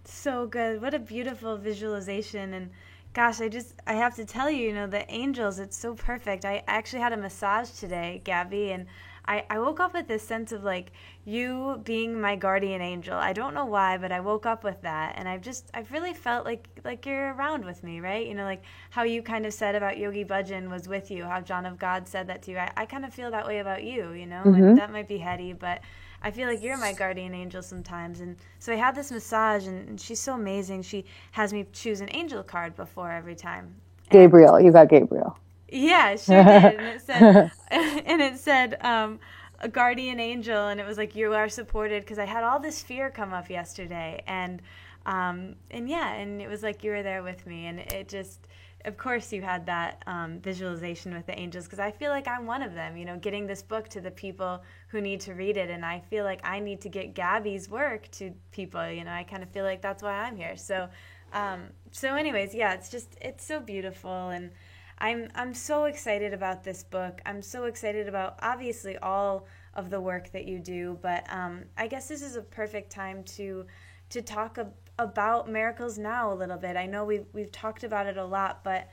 So good. What a beautiful visualization. And gosh, I have to tell you, the angels, it's so perfect. I actually had a massage today, Gabby, and I woke up with this sense of like you being my guardian angel. I don't know why, but I woke up with that, and I've really felt like you're around with me, right? Like how you kind of said about Yogi Bhajan was with you, how John of God said that to you. I kind of feel that way about you, Mm-hmm. And that might be heady, but I feel like you're my guardian angel sometimes. And so I had this massage, and she's so amazing. She has me choose an angel card before every time. Gabriel, you got Gabriel. Yeah, sure did. And it said, a guardian angel, and it was like, you are supported, because I had all this fear come up yesterday, and it was like you were there with me, and it just, of course you had that visualization with the angels, because I feel like I'm one of them, getting this book to the people who need to read it, and I feel like I need to get Gabby's work to people, I kind of feel like that's why I'm here. So anyways, yeah, it's so beautiful, and I'm so excited about this book. I'm so excited about, obviously, all of the work that you do, but I guess this is a perfect time to talk about Miracles Now a little bit. I know we've talked about it a lot, but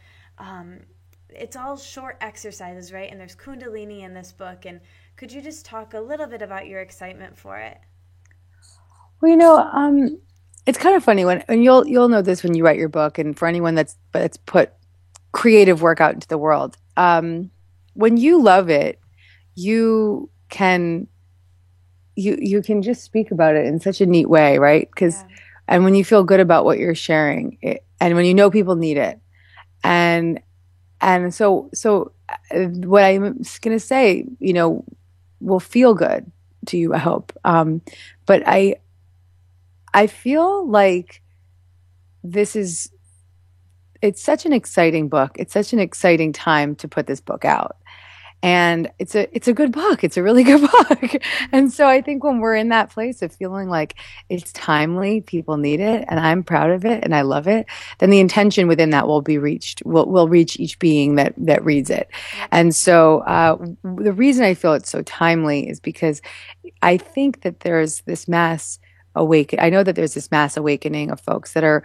it's all short exercises, right? And there's Kundalini in this book, and could you just talk a little bit about your excitement for it? Well, it's kind of funny and you'll know this when you write your book, and for anyone that's put creative work out into the world. When you love it, you can just speak about it in such a neat way, right? And when you feel good about what you're sharing, and when you know people need it, and so what I'm going to say, will feel good to you, I hope. But I feel like it's such an exciting book. It's such an exciting time to put this book out. And it's a good book. It's a really good book. And so I think when we're in that place of feeling like it's timely, people need it, and I'm proud of it and I love it, then the intention within that will be reached. Will reach each being that reads it. And so the reason I feel it's so timely is because I think that there's this mass awaken. I know that there's this mass awakening of folks that are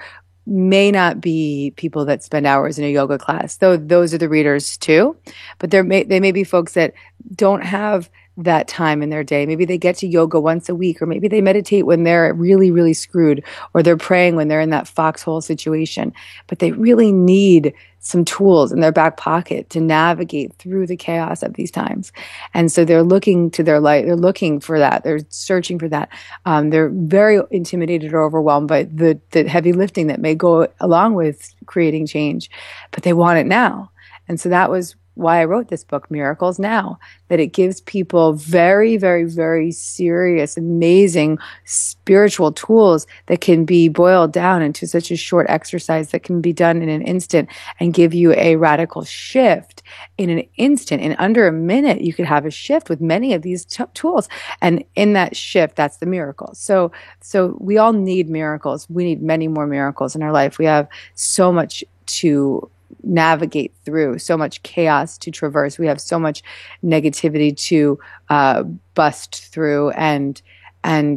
may not be people that spend hours in a yoga class, though those are the readers too. But they may be folks that don't have that time in their day. Maybe they get to yoga once a week, or maybe they meditate when they're really, really screwed, or they're praying when they're in that foxhole situation. But they really need some tools in their back pocket to navigate through the chaos of these times. And so they're looking to their light. They're looking for that. They're searching for that. They're very intimidated or overwhelmed by the heavy lifting that may go along with creating change, but they want it now. And so that was why I wrote this book, Miracles Now, that it gives people very, very, very serious, amazing spiritual tools that can be boiled down into such a short exercise that can be done in an instant and give you a radical shift in an instant. In under a minute, you could have a shift with many of these tools. And in that shift, that's the miracle. So we all need miracles. We need many more miracles in our life. We have so much to navigate through, so much chaos to traverse. We have so much negativity to bust through, and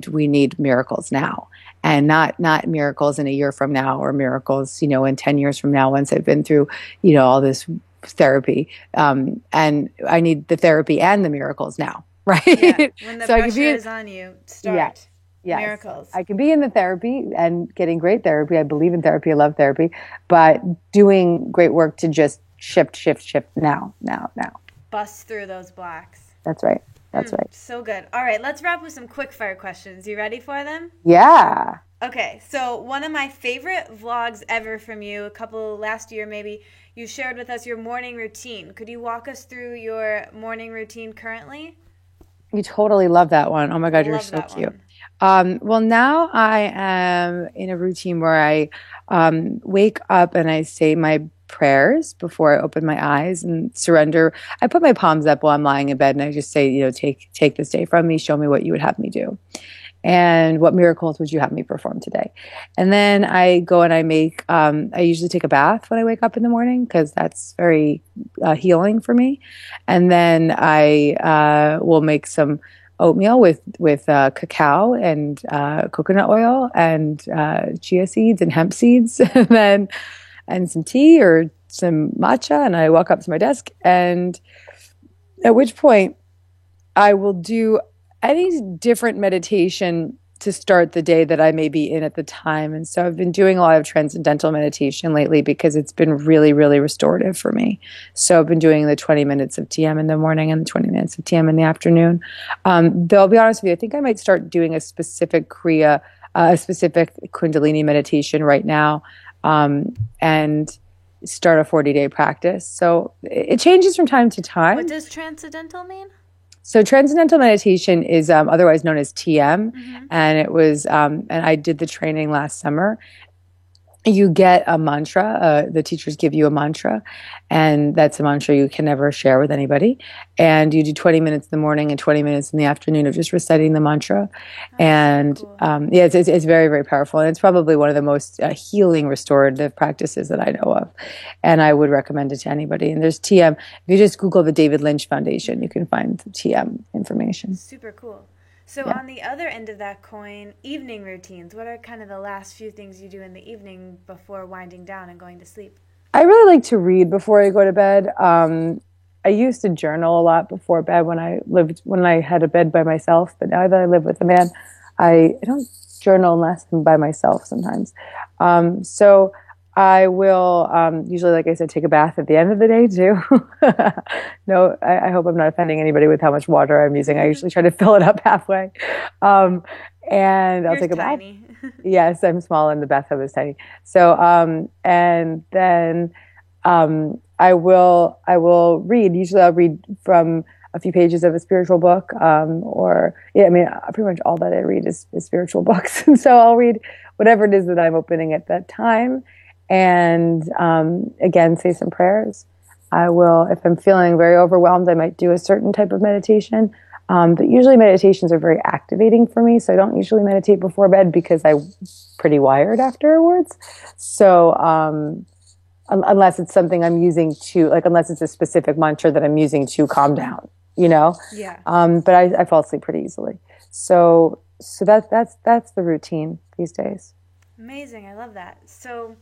we need miracles now, and not miracles in a year from now, or miracles, in 10 years from now, once I've been through, all this therapy. And I need the therapy and the miracles now, right? Yeah. When the pressure is on you, start. Yeah. Yes. Miracles. I can be in the therapy and getting great therapy. I believe in therapy. I love therapy, but doing great work to just shift now. Bust through those blocks. That's right. That's right. So good. All right, let's wrap with some quick fire questions. You ready for them? Yeah. Okay, so one of my favorite vlogs ever from you, a couple last year maybe, you shared with us your morning routine. Could you walk us through your morning routine currently? You totally love that one. Oh my God, you're so cute. Well, now I am in a routine where I wake up and I say my prayers before I open my eyes and surrender. I put my palms up while I'm lying in bed and I just say, take this day from me. Show me what you would have me do. And what miracles would you have me perform today? And then I go and I make, I usually take a bath when I wake up in the morning because that's very healing for me. And then I will make some oatmeal with cacao and coconut oil and chia seeds and hemp seeds, and some tea or some matcha. And I walk up to my desk, and at which point I will do any different meditation to start the day that I may be in at the time. And so I've been doing a lot of transcendental meditation lately because it's been really, really restorative for me. So I've been doing the 20 minutes of TM in the morning and the 20 minutes of TM in the afternoon. Though I'll be honest with you, I think I might start doing a specific Kriya, a specific Kundalini meditation right now, and start a 40-day practice. So it changes from time to time. What does transcendental mean? So transcendental meditation is otherwise known as TM, and it was, and I did the training last summer. You get a mantra. The teachers give you a mantra, and that's a mantra you can never share with anybody. And you do 20 minutes in the morning and 20 minutes in the afternoon of just reciting the mantra. And so cool. It's very, very powerful. And it's probably one of the most healing, restorative practices that I know of. And I would recommend it to anybody. And there's TM. If you just Google the David Lynch Foundation, you can find the TM information. Super cool. So on the other end of that coin, evening routines. What are kind of the last few things you do in the evening before winding down and going to sleep? I really like to read before I go to bed. I used to journal a lot before bed when I had a bed by myself, but now that I live with a man, I don't journal unless I'm by myself sometimes. So I will usually, like I said, take a bath at the end of the day too. No, I hope I'm not offending anybody with how much water I'm using. I usually try to fill it up halfway. And I'll take a bath. Yes, I'm small and the bathtub is tiny. So, and then I will read. Usually I'll read from a few pages of a spiritual book, pretty much all that I read is spiritual books. And so I'll read whatever it is that I'm opening at that time. And again, say some prayers. I will, if I'm feeling very overwhelmed, I might do a certain type of meditation. But usually meditations are very activating for me. So I don't usually meditate before bed because I'm pretty wired afterwards. So, unless it's something I'm using to, like, unless it's a specific mantra that I'm using to calm down, you know? Yeah. But I fall asleep pretty easily. So that's the routine these days. Amazing. I love that. So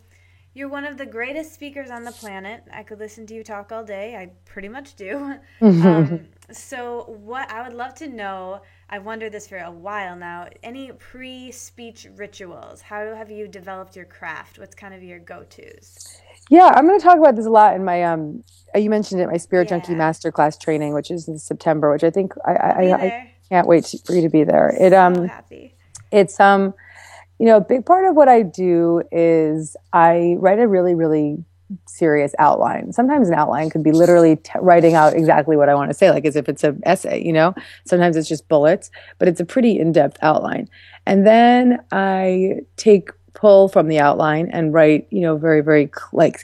you're one of the greatest speakers on the planet. I could listen to you talk all day. I pretty much do. So what I would love to know, I've wondered this for a while now, any pre-speech rituals? How have you developed your craft? What's kind of your go-tos? Yeah, I'm going to talk about this a lot in my you mentioned it, my Spirit Junkie Masterclass training, which is in September, which I think I can't wait for you to be there. So happy. It's a big part of what I do is I write a really, really serious outline. Sometimes an outline could be literally writing out exactly what I want to say, like as if it's an essay, Sometimes it's just bullets, but it's a pretty in-depth outline. And then I pull from the outline and write, very, very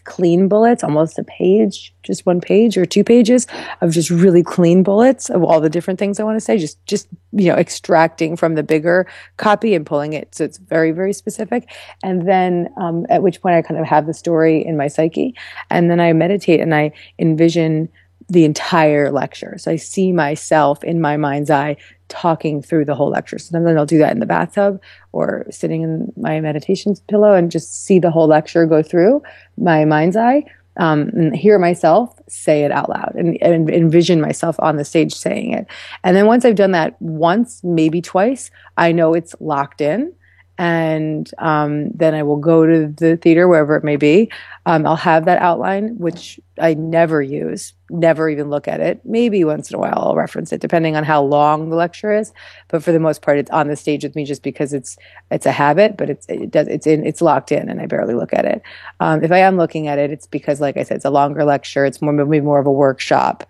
clean bullets, almost a page, just 1 page or 2 pages of just really clean bullets of all the different things I want to say, just extracting from the bigger copy and pulling it. So it's very, very specific. And then at which point I kind of have the story in my psyche. And then I meditate and I envision the entire lecture. So I see myself in my mind's eye talking through the whole lecture. So then I'll do that in the bathtub or sitting in my meditation pillow and just see the whole lecture go through my mind's eye, and hear myself say it out loud and envision myself on the stage saying it. And then once I've done that once, maybe twice, I know it's locked in. And then I will go to the theater, wherever it may be. I'll have that outline, which I never use, never even look at it. Maybe once in a while I'll reference it, depending on how long the lecture is. But for the most part, it's on the stage with me just because it's a habit. But it's locked in, and I barely look at it. If I am looking at it, it's because, like I said, it's a longer lecture. It's maybe more of a workshop.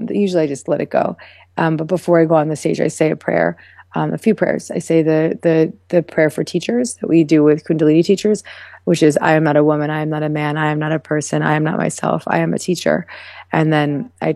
Usually I just let it go. But before I go on the stage, I say a prayer. A few prayers. I say the prayer for teachers that we do with Kundalini teachers, which is, I am not a woman, I am not a man, I am not a person, I am not myself, I am a teacher. And then I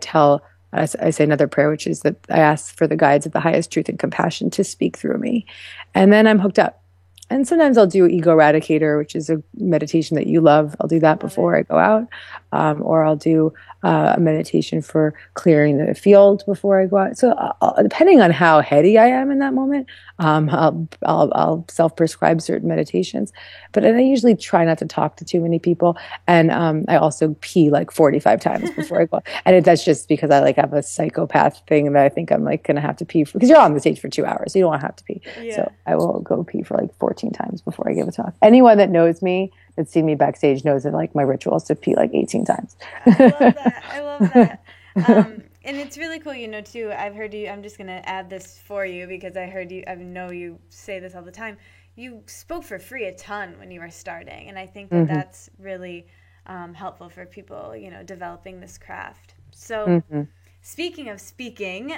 say another prayer, which is that I ask for the guides of the highest truth and compassion to speak through me. And then I'm hooked up. And sometimes I'll do Ego Eradicator, which is a meditation that you love. I'll do that before I go out. Or I'll do a meditation for clearing the field before I go out. So depending on how heady I am in that moment, I'll self-prescribe certain meditations. But I usually try not to talk to too many people. And I also pee like 45 times before I go out. And that's just because I have a psychopath thing that I think I'm going to have to pee because you're on the stage for 2 hours. So you don't have to pee. Yeah. So I will go pee for 14 times before I give a talk. Anyone that knows me, that's seen me backstage, knows that my ritual is to pee 18 times. I love that. And it's really cool, too. I've heard you, I'm just going to add this for you because I know you say this all the time. You spoke for free a ton when you were starting. And I think that that's really helpful for people, developing this craft. So speaking of speaking,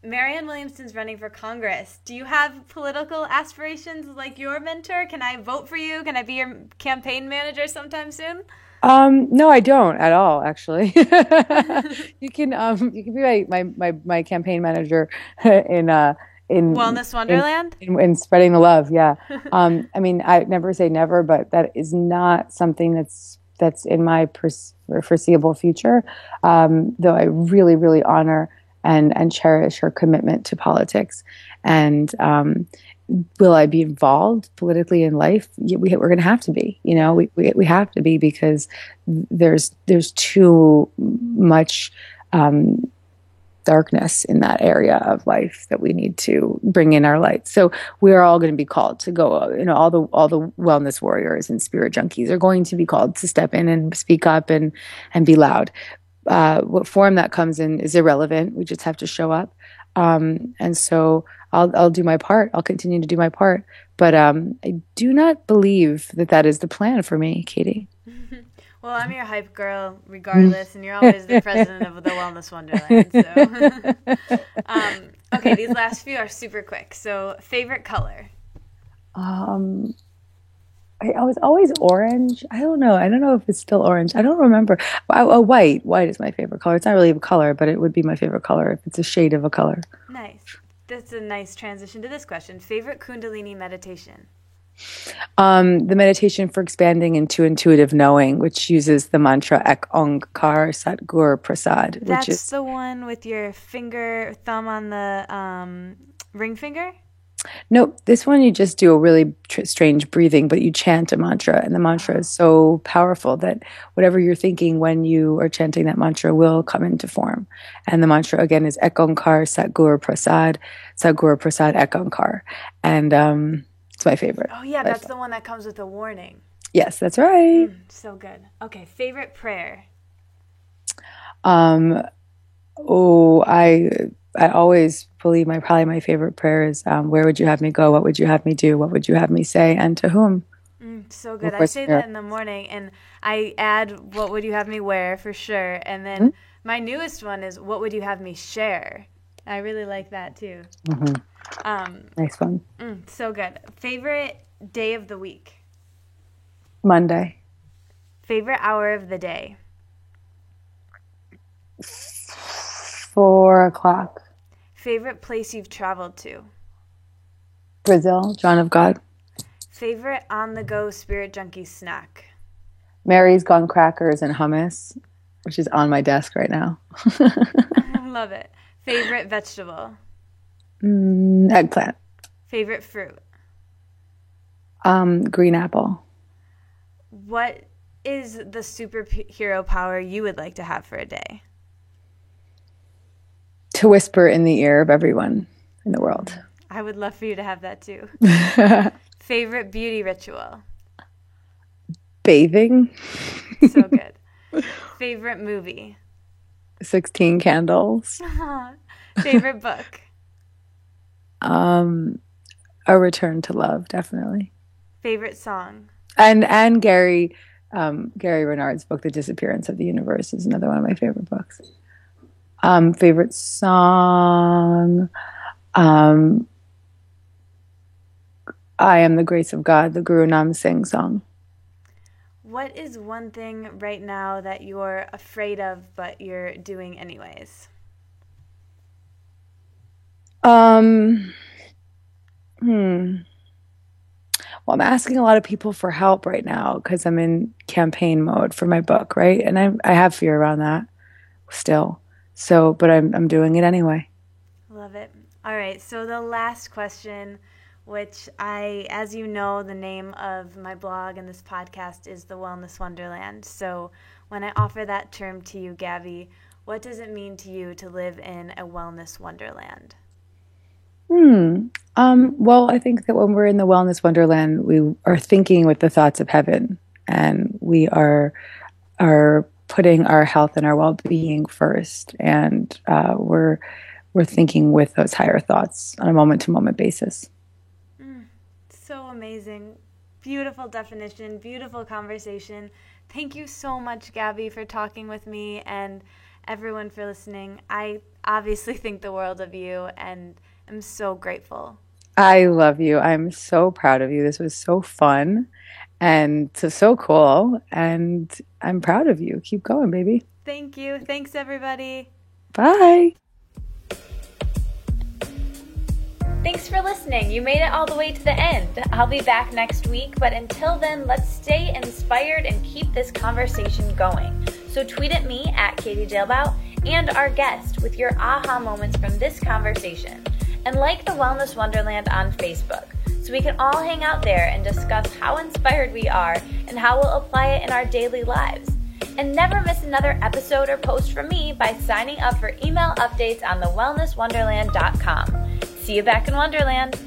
Marianne Williamson's running for Congress. Do you have political aspirations like your mentor? Can I vote for you? Can I be your campaign manager sometime soon? No, I don't at all, actually. You can be my campaign manager in Wellness Wonderland? In spreading the love, yeah. I never say never, but that is not something that's in my foreseeable future. Though I really, really honor and cherish her commitment to politics. And will I be involved politically in life? We're going to have to be. We have to be because there's too much darkness in that area of life that we need to bring in our light. So we are all going to be called to go. All the wellness warriors and spirit junkies are going to be called to step in and speak up and be loud. What form that comes in is irrelevant. We just have to show up. And so I'll do my part. I'll continue to do my part. But I do not believe that is the plan for me, Katie. Well, I'm your hype girl regardless, and you're always the president of the Wellness Wonderland. So, okay, these last few are super quick. So, favorite color? I was always orange. I don't know. I don't know if it's still orange. I don't remember. White. White is my favorite color. It's not really a color, but it would be my favorite color if it's a shade of a color. Nice. That's a nice transition to this question. Favorite Kundalini meditation? The meditation for expanding into intuitive knowing, which uses the mantra Ek Onkar Sat Gur Prasad. That's which is the one with your thumb on the ring finger? Nope. This one you just do a really strange breathing, but you chant a mantra, and the mantra is so powerful that whatever you're thinking when you are chanting that mantra will come into form. And the mantra again is Ek Onkar Sat Gur Prasad Ek Onkar, and it's my favorite. Oh yeah, that's the one that comes with a warning. Yes, that's right. So good. Okay, favorite prayer? I always believe probably my favorite prayer is where would you have me go? What would you have me do? What would you have me say? And to whom? So good. I say that in the morning, and I add what would you have me wear for sure. And then my newest one is what would you have me share? I really like that too. Nice one. So good. Favorite day of the week? Monday. Favorite hour of the day? 4 o'clock. Favorite place you've traveled to? Brazil, John of God. Favorite on-the-go spirit junkie snack? Mary's Gone Crackers and hummus, which is on my desk right now. Love it. Favorite vegetable? Eggplant. Favorite fruit? Green apple. What is the superhero power you would like to have for a day? To whisper in the ear of everyone in the world. I would love for you to have that too. Favorite beauty ritual? Bathing. So good. Favorite movie? 16 Candles. Favorite book? A Return to Love, definitely. Favorite song? And Gary Renard's book, The Disappearance of the Universe, is another one of my favorite books. Favorite song? I Am the Grace of God, the Guru Nam Singh song. What is one thing right now that you're afraid of but you're doing anyways? Well, I'm asking a lot of people for help right now because I'm in campaign mode for my book, right? And I have fear around that still. So, but I'm doing it anyway. Love it. All right. So the last question, which as you know, the name of my blog and this podcast is The Wellness Wonderland. So when I offer that term to you, Gabby, what does it mean to you to live in a wellness wonderland? Well, I think that when we're in the wellness wonderland, we are thinking with the thoughts of heaven, and we are putting our health and our well-being first, and we're thinking with those higher thoughts on a moment-to-moment basis. So amazing. Beautiful definition, beautiful conversation. Thank you so much, Gabby, for talking with me, and everyone for listening. I obviously think the world of you, and I'm so grateful. I love you. I'm so proud of you. This was so fun and so cool, and I'm proud of you. Keep going, baby. Thank you. Thanks, everybody. Bye. Thanks for listening. You made it all the way to the end. I'll be back next week, but until then, let's stay inspired and keep this conversation going. So tweet at me at Katie Dalebout and our guest with your aha moments from this conversation. And like the Wellness Wonderland on Facebook, so we can all hang out there and discuss how inspired we are and how we'll apply it in our daily lives. And never miss another episode or post from me by signing up for email updates on thewellnesswonderland.com. See you back in Wonderland.